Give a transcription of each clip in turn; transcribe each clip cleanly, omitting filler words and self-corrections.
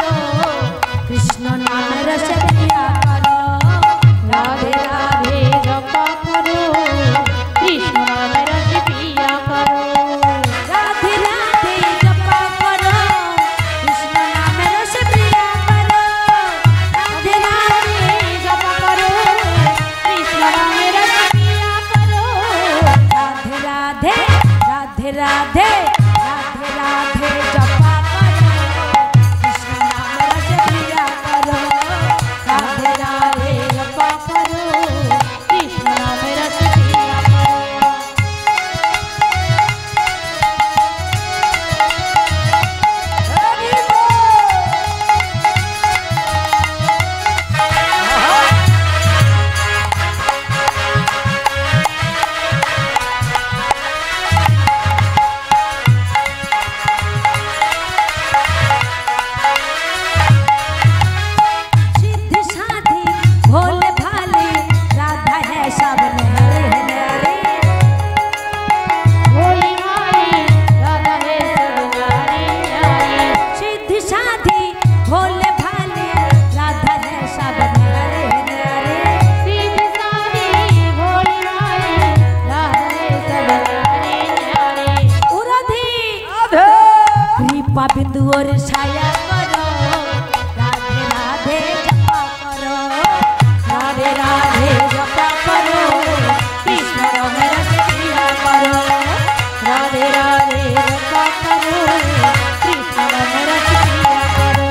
करो कृष्ण नाम रस पिया करो राधे राधे जप करो कृष्ण नाम रस पिया करो राधे राधे जप करो कृष्ण नाम रस पिया करो राधे राधे जप करो कृष्ण नाम रस पिया करो राधे राधे राधे राधे राधे राधे जपा करो कृष्ण नाम रस पिया करो राधे राधे जपा करो कृष्ण नाम रस पिया करो बिंदु और छाया करो राधे राधे जपा करो राधे राधे जपा करो कृष्ण नाम रस पिया करो राधे राधे जपा करो कृष्ण नाम रस पिया करो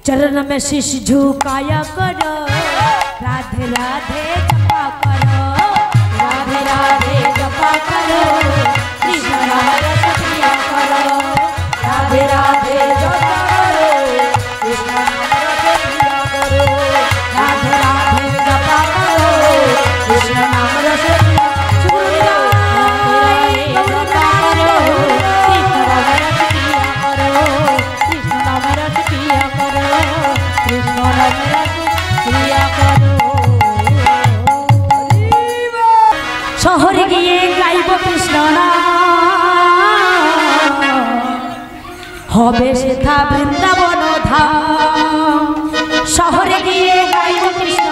चरण में शीश झुकाया करो राधे राधे जपा करो राधे राधे जपा करो कृष्ण नाम रस पिया करो राधे राधे जपा करो कृष्ण नाम रस पिया करो राधे राधे जपा करो कृष्ण नाम रस पिया शहर गए गाइब कृष्ण हबे सेथा बृंदावन धाम शहर गए गाइब कृष्ण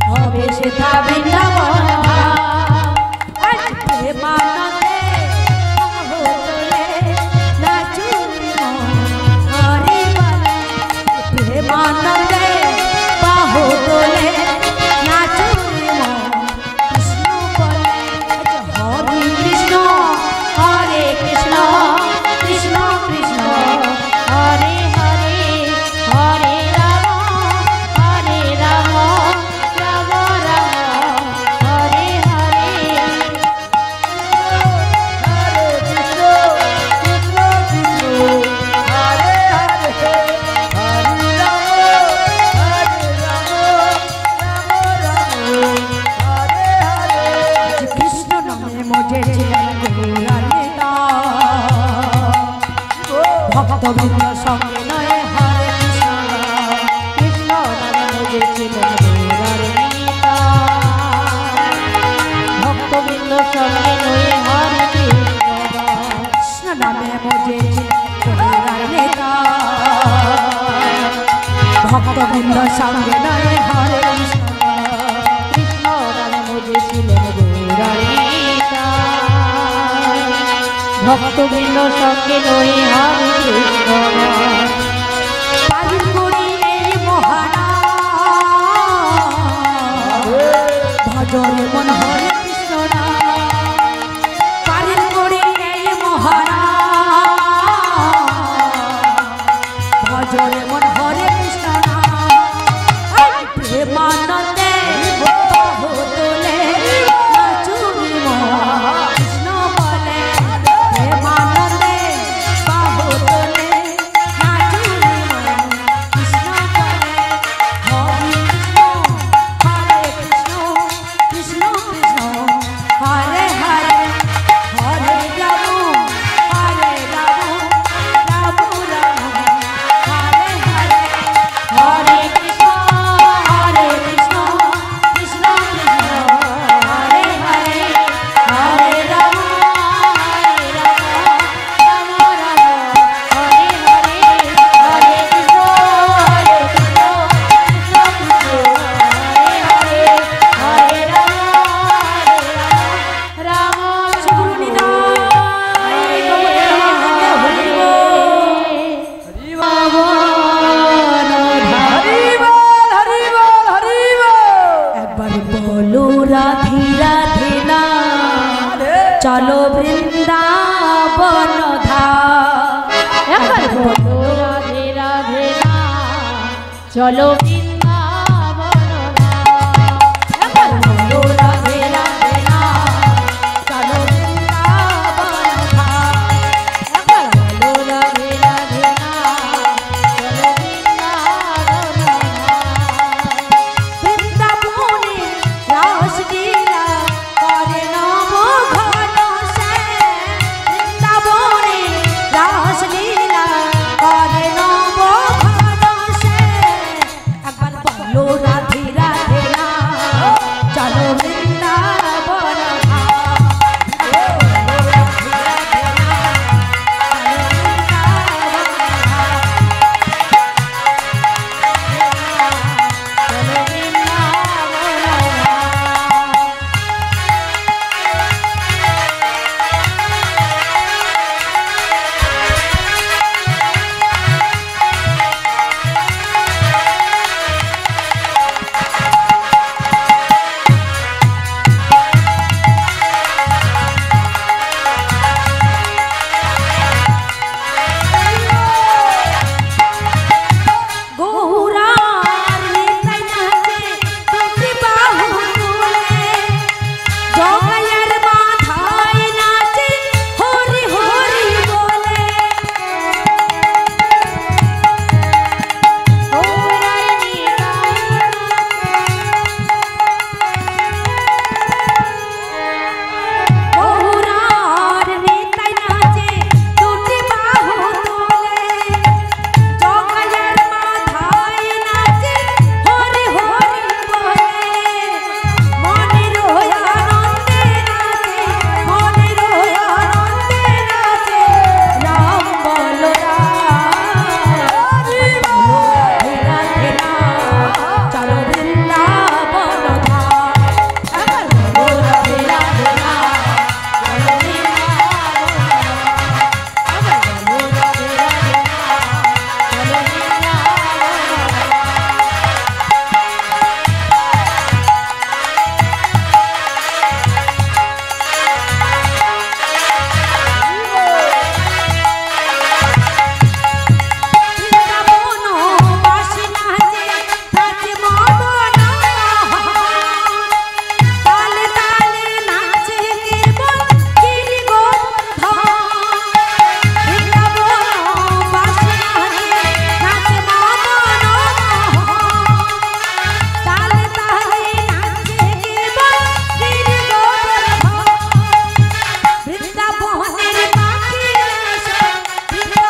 हबे सेथा बृंदावन धाम आज प्रेमानंदे होतले नाचू हरि बले प्रेमानंदे बाहोतले भक्तबिंद संगे नए हरे कृष्ण कृष्ण नामे मुझे चिलन गौरानीता भक्तबिंद संगे नए हरे कृष्ण नामे मुझे चिलन गौरानीता भक्तबिंद संगे नए हरे कृष्ण कृष्ण नामे मुझे चिलन गौरानीता भक्तबिंद संगे नई हरे कृष्ण भजरे मन हरे कृष्ण चलो वृंदावन धाम बोलो राधे राधे नाम चलो वृंदावन धाम बोलो राधे राधे नाम चलो वृंदावन धाम बोलो राधे राधे नाम चलो वृंदावन धाम वृंदावने रास लीला करे नव घन से वृंदावने रास लीला करे नव घन से एक बार बोलो राधे राधे नाम चलो वृंदावन धाम बोलो राधे राधे नाम चलो वृंदावन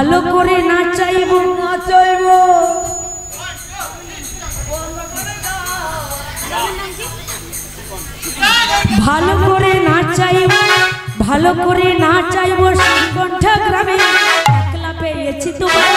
ভালো করে না চাইব ভালো করে না চাইব ভালো করে না চাইব শ্রীকণ্ঠ গ্রামে একলা পেয়েছি তোমার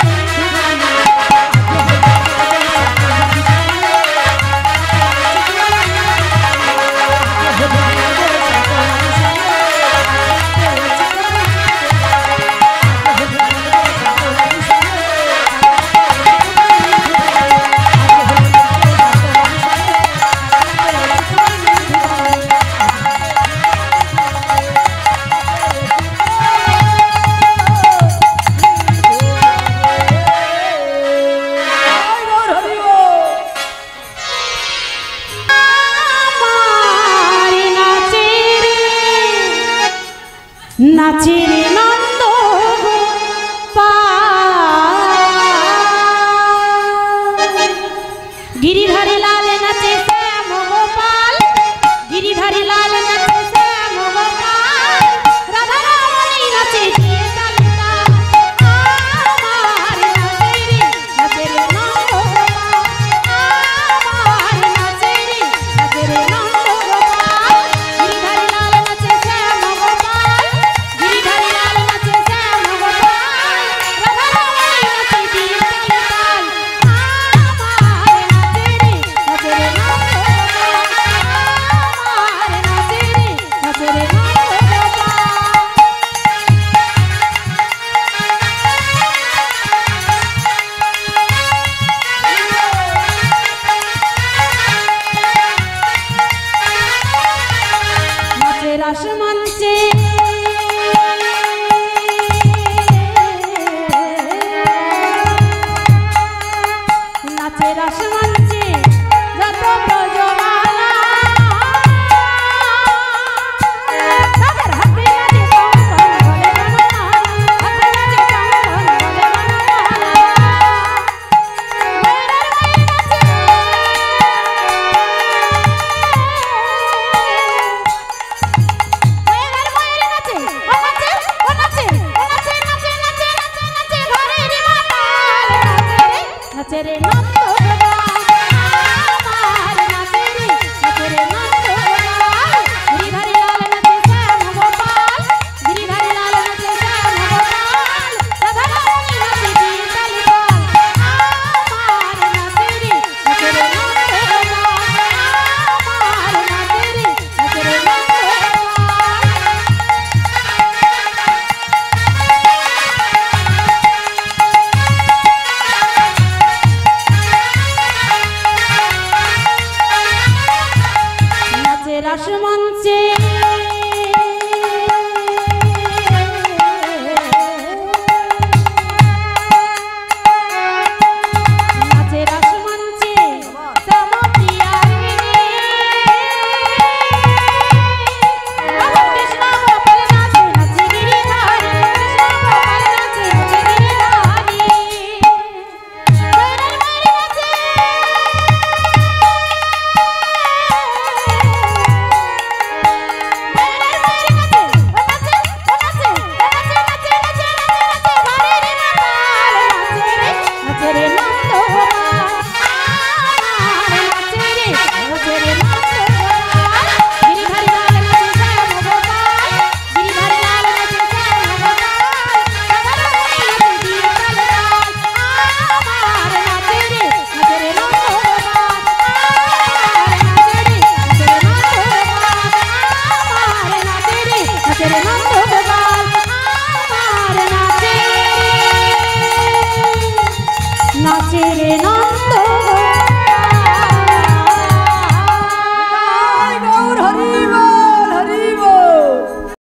নাচের নন্দ গিরিধারী লাল নাচে শ্যাম গোপাল গিরিধারী লাল নাচে শ্যাম গোপাল রাধা রানী নাচে দিয়ে তালিকা আমার নাচের নন্দ আমার নাচের নন্দ গোপাল গিরিধারী লাল নাচে শ্যাম গোপাল গিরিধারী লাল নাচে শ্যাম গোপাল রাধা রানী নাচে দিয়ে তালিকা রাসমঞ্চে নাচে রাসমঞ্চে যত ব্রজমালা তাদের হাতে নাচে কঙ্কণ বলে হাতে নাচে কঙ্কণ বলে নাচের নন্দ আমার নাচের নন্দ গিরিধারী লাল নাচে শ্যাম গোপাল গিরিধারী লাল নাচে শ্যাম গোপাল রাধা রানী নাচে দিয়ে তালিকা আমার নাচের নন্দ আমার নাচের নন্দ রাসমঞ্চে নাচে রাসমঞ্চে শ্যামপ্রিয়ার কৃষ্ণ গোপাল নাচে নাচে গিরিধারী কৃষ্ণ গোপাল নাচে নাচে গিরিধারী নাচের নন্দ